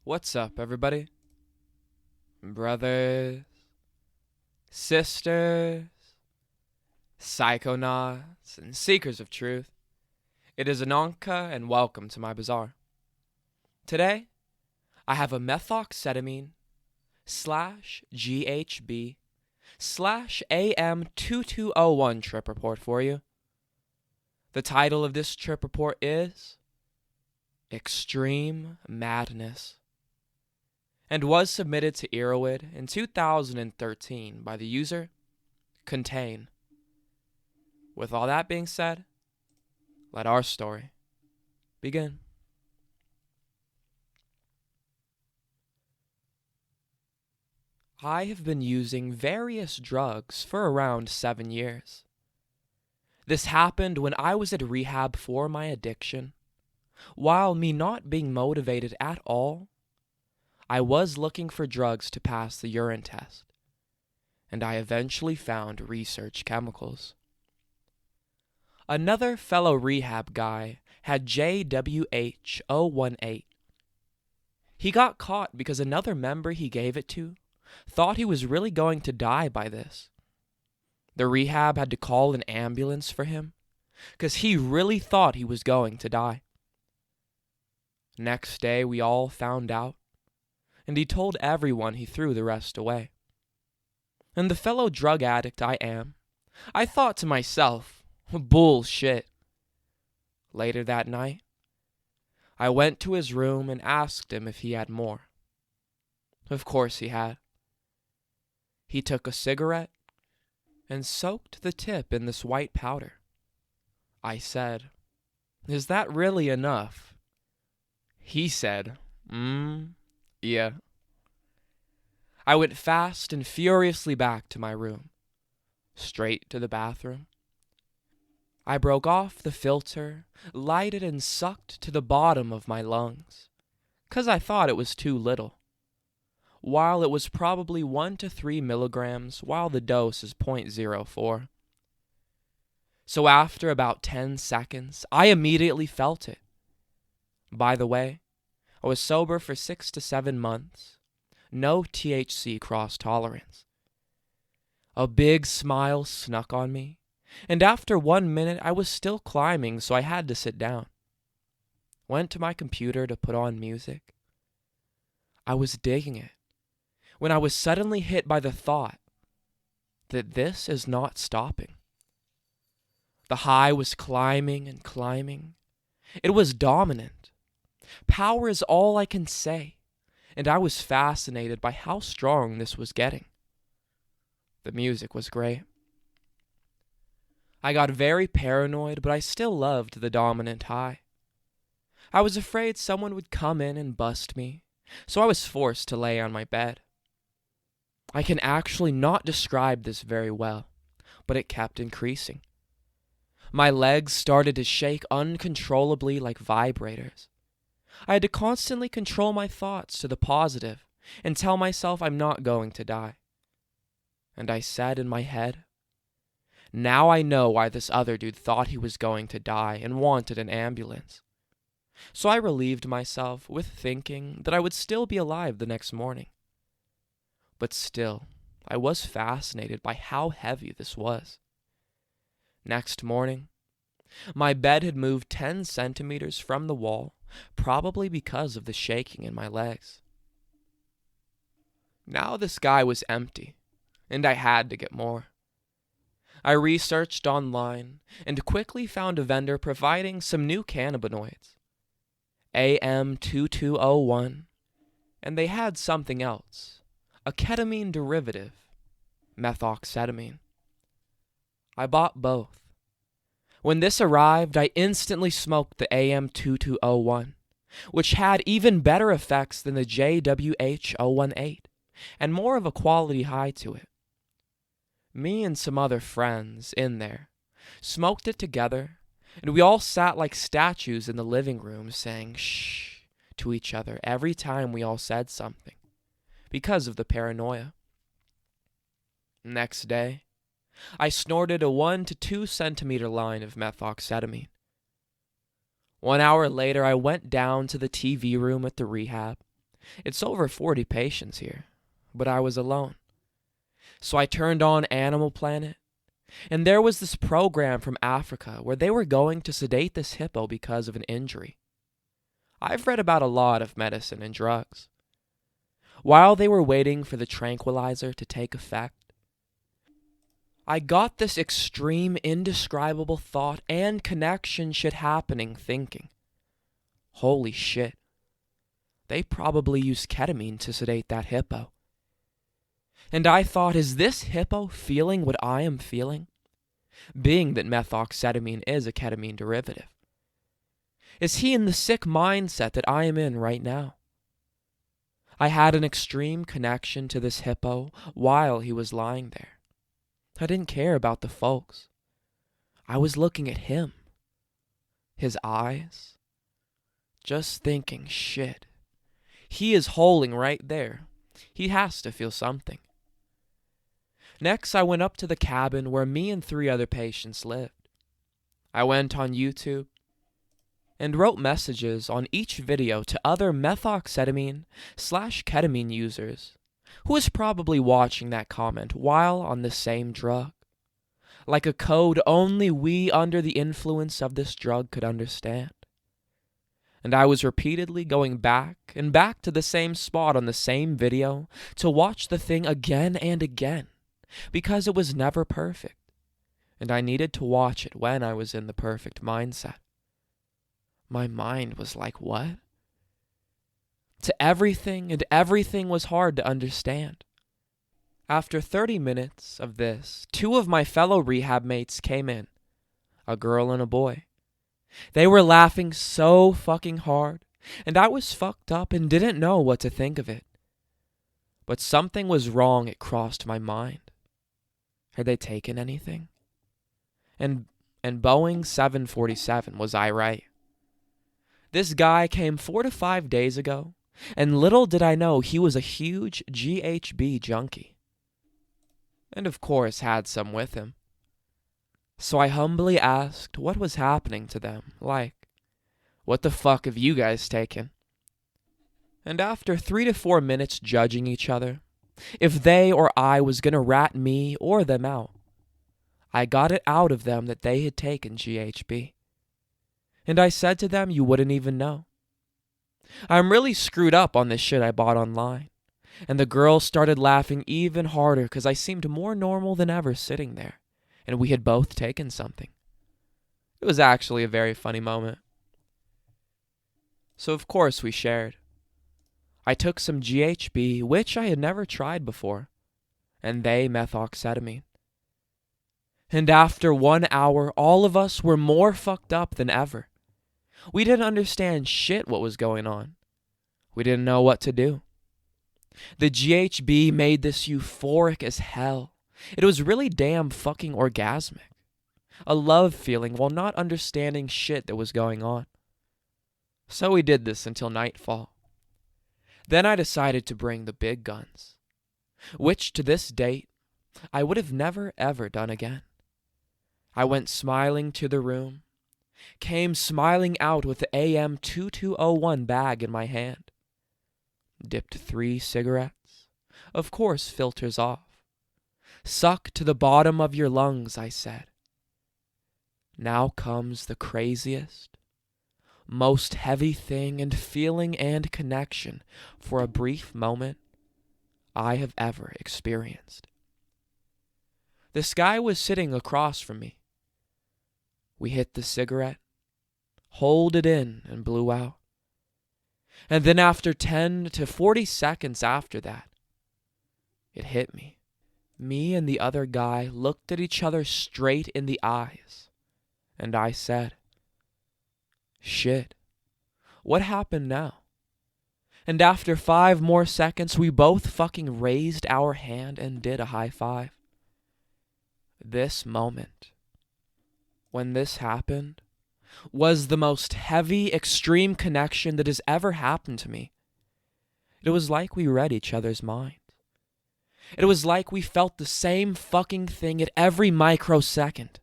What's up, everybody? Brothers, sisters, psychonauts, and seekers of truth. It is Ananka, and welcome to my bazaar. Today, I have a methoxetamine slash GHB slash AM-2201 trip report for you. The title of this trip report is Extreme Madness, and was submitted to Erowid in 2013 by the user Contain. With all that being said, let our story begin. I have been using various drugs for around 7 years. This happened when I was at rehab for my addiction. While me not being motivated at all, I was looking for drugs to pass the urine test, and I eventually found research chemicals. Another fellow rehab guy had GHB. He got caught because another member he gave it to thought he was really going to die by this. The rehab had to call an ambulance for him because he really thought he was going to die. Next day we all found out, and he told everyone he threw the rest away. And the fellow drug addict I am, I thought to myself, bullshit. Later that night, I went to his room and asked him if he had more. Of course he had. He took a cigarette and soaked the tip in this white powder. I said, "Is that really enough?" He said, yeah. I went fast and furiously back to my room, straight to the bathroom. I broke off the filter, lighted and sucked to the bottom of my lungs, 'cause I thought it was too little, while it was probably 1 to 3 milligrams, while the dose is 0.04. So after about 10 seconds, I immediately felt it. By the way, I was sober for 6 to 7 months. No THC cross tolerance. A big smile snuck on me, and after 1 minute I was still climbing, so I had to sit down. Went to my computer to put on music. I was digging it when I was suddenly hit by the thought that this is not stopping. The high was climbing and climbing. It was dominant. Power is all I can say, and I was fascinated by how strong this was getting. The music was great. I got very paranoid, but I still loved the dominant high. I was afraid someone would come in and bust me, so I was forced to lay on my bed. I can actually not describe this very well, but it kept increasing. My legs started to shake uncontrollably like vibrators. I had to constantly control my thoughts to the positive and tell myself I'm not going to die. And I said in my head, now I know why this other dude thought he was going to die and wanted an ambulance. So I relieved myself with thinking that I would still be alive the next morning. But still, I was fascinated by how heavy this was. Next morning, my bed had moved 10 centimeters from the wall, probably because of the shaking in my legs. Now this guy was empty, and I had to get more. I researched online and quickly found a vendor providing some new cannabinoids, AM-2201, and they had something else, a ketamine derivative, methoxetamine. I bought both. When this arrived, I instantly smoked the AM-2201, which had even better effects than the GHB and more of a quality high to it. Me and some other friends in there smoked it together, and we all sat like statues in the living room saying shh to each other every time we all said something, because of the paranoia. Next day, I snorted a 1 to 2 centimeter line of methoxetamine. 1 hour later, I went down to the TV room at the rehab It's over 40 patients here, but I was alone. So I turned on Animal Planet, and there was this program from Africa where they were going to sedate this hippo because of an injury. I've read about a lot of medicine and drugs. While they were waiting for the tranquilizer to take effect, I got this extreme, indescribable thought and connection shit happening, thinking, holy shit, they probably used ketamine to sedate that hippo. And I thought, is this hippo feeling what I am feeling? Being that methoxetamine is a ketamine derivative. Is he in the sick mindset that I am in right now? I had an extreme connection to this hippo while he was lying there. I didn't care about the folks. I was looking at him, his eyes, just thinking, shit, he is holding right there. He has to feel something. Next, I went up to the cabin where me and 3 other patients lived. I went on YouTube and wrote messages on each video to other methoxetamine/ketamine users who was probably watching that comment while on the same drug, like a code only we under the influence of this drug could understand. And I was repeatedly going back and back to the same spot on the same video to watch the thing again and again, because it was never perfect, and I needed to watch it when I was in the perfect mindset. My mind was like, what? To everything, and everything was hard to understand. After 30 minutes of this, 2 of my fellow rehab mates came in, a girl and a boy. They were laughing so fucking hard, and I was fucked up and didn't know what to think of it. But something was wrong, it crossed my mind. Had they taken anything? And Boeing 747, was I right? This guy came 4 to 5 days ago, and little did I know he was a huge GHB junkie. And of course had some with him. So I humbly asked what was happening to them, like, what the fuck have you guys taken? And after 3 to 4 minutes judging each other, if they or I was gonna rat me or them out, I got it out of them that they had taken GHB. And I said to them, you wouldn't even know. I'm really screwed up on this shit I bought online. And the girls started laughing even harder because I seemed more normal than ever sitting there, and we had both taken something. It was actually a very funny moment. So of course we shared. I took some GHB, which I had never tried before, and they methoxetamine. And after 1 hour, all of us were more fucked up than ever. We didn't understand shit what was going on. We didn't know what to do. The GHB made this euphoric as hell. It was really damn fucking orgasmic. A love feeling while not understanding shit that was going on. So we did this until nightfall. Then I decided to bring the big guns, which to this date I would have never ever done again. I went smiling to the room, came smiling out with the AM-2201 bag in my hand, dipped 3 cigarettes, of course filters off. Suck to the bottom of your lungs, I said. Now comes the craziest, most heavy thing and feeling and connection for a brief moment I have ever experienced. This guy was sitting across from me. We hit the cigarette, holed it in, and blew out. And then after 10 to 40 seconds after that, it hit me. Me and the other guy looked at each other straight in the eyes, and I said, shit, what happened now? And after 5 more seconds, we both fucking raised our hand and did a high five. This moment, when this happened, was the most heavy, extreme connection that has ever happened to me. It was like we read each other's minds. It was like we felt the same fucking thing at every microsecond.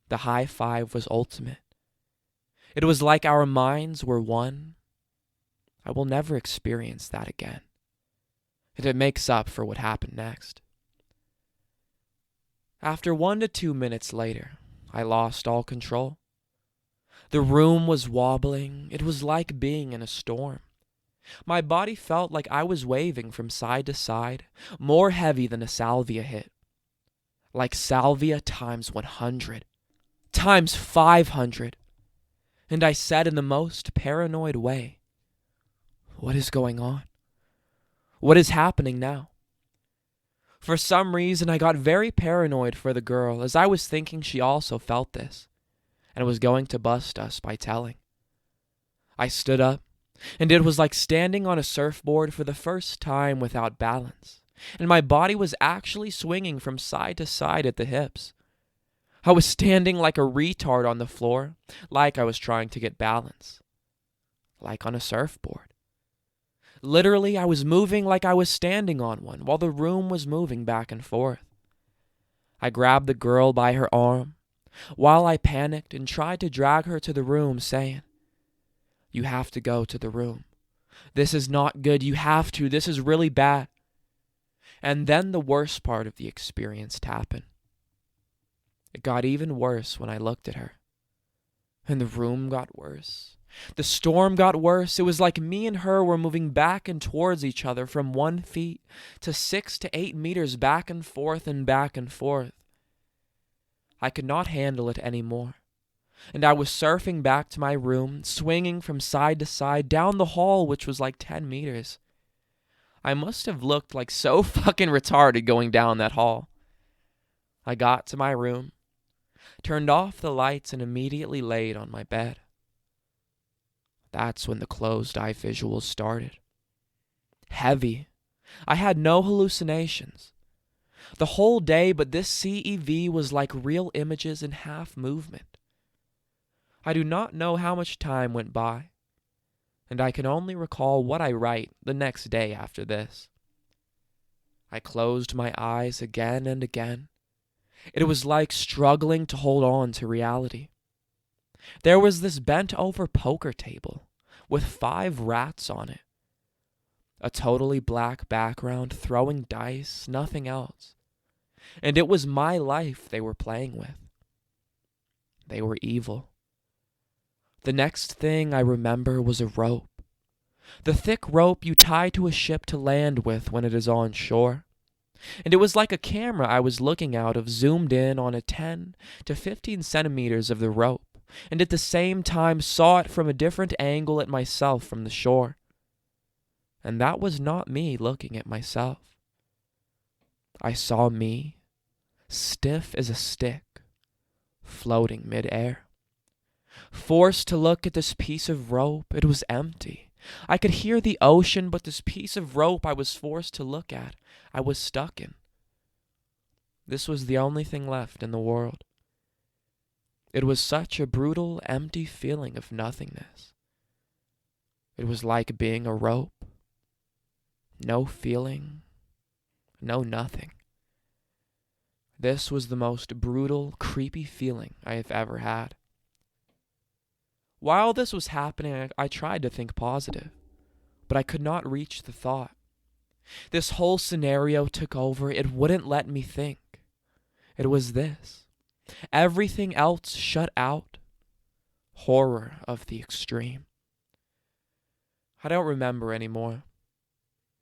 The high five was ultimate. It was like our minds were one. I will never experience that again. And it makes up for what happened next. After 1 to 2 minutes later, I lost all control. The room was wobbling. It was like being in a storm. My body felt like I was waving from side to side, more heavy than a salvia hit. Like salvia times 100, times 500. And I said in the most paranoid way, "What is going on? What is happening now?" For some reason, I got very paranoid for the girl, as I was thinking she also felt this, and was going to bust us by telling. I stood up, and it was like standing on a surfboard for the first time without balance, and my body was actually swinging from side to side at the hips. I was standing like a retard on the floor, like I was trying to get balance, like on a surfboard. Literally, I was moving like I was standing on one, while the room was moving back and forth. I grabbed the girl by her arm, while I panicked and tried to drag her to the room, saying, "You have to go to the room. This is not good. You have to. This is really bad." And then the worst part of the experience happened. It got even worse when I looked at her. And the room got worse. The storm got worse. It was like me and her were moving back and towards each other from 1 feet to 6 to 8 meters back and forth and back and forth. I could not handle it anymore, and I was surfing back to my room, swinging from side to side down the hall, which was like 10 meters. I must have looked like so fucking retarded going down that hall. I got to my room, turned off the lights, and immediately laid on my bed. That's when the closed eye visuals started. Heavy. I had no hallucinations. The whole day, but this CEV was like real images in half movement. I do not know how much time went by, and I can only recall what I write the next day after this. I closed my eyes again and again. It was like struggling to hold on to reality. There was this bent-over poker table with 5 rats on it. A totally black background, throwing dice, nothing else. And it was my life they were playing with. They were evil. The next thing I remember was a rope. The thick rope you tie to a ship to land with when it is on shore. And it was like a camera I was looking out of zoomed in on a 10 to 15 centimeters of the rope, and at the same time saw it from a different angle at myself from the shore. And that was not me looking at myself. I saw me, stiff as a stick, floating mid-air. Forced to look at this piece of rope, it was empty. I could hear the ocean, but this piece of rope I was forced to look at, I was stuck in. This was the only thing left in the world. It was such a brutal, empty feeling of nothingness. It was like being a rope. No feeling, no nothing. This was the most brutal, creepy feeling I have ever had. While this was happening, I tried to think positive, but I could not reach the thought. This whole scenario took over. It wouldn't let me think. It was this. Everything else shut out. Horror of the extreme. I don't remember anymore.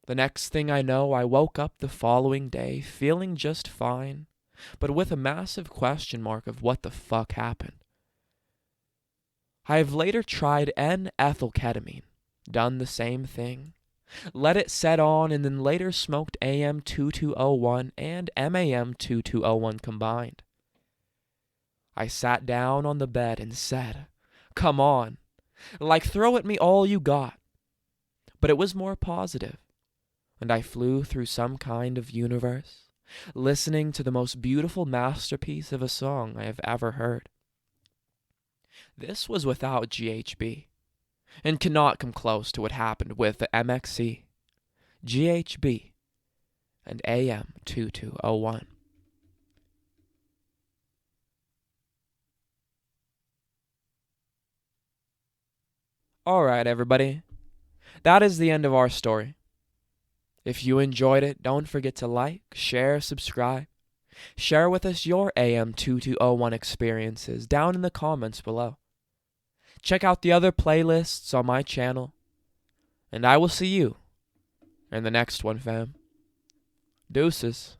The next thing I know, I woke up the following day feeling just fine, but with a massive question mark of what the fuck happened. I have later tried N-ethylketamine, done the same thing, let it set on, and then later smoked AM-2201 and MAM-2201 combined. I sat down on the bed and said, "Come on, like throw at me all you got." But it was more positive, and I flew through some kind of universe, listening to the most beautiful masterpiece of a song I have ever heard. This was without GHB, and cannot come close to what happened with the MXE, GHB, and AM-2201. Alright, everybody. that is the end of our story. If you enjoyed it, don't forget to like, share, subscribe. Share with us your AM-2201 experiences down in the comments below. Check out the other playlists on my channel. And I will see you in the next one, fam. Deuces.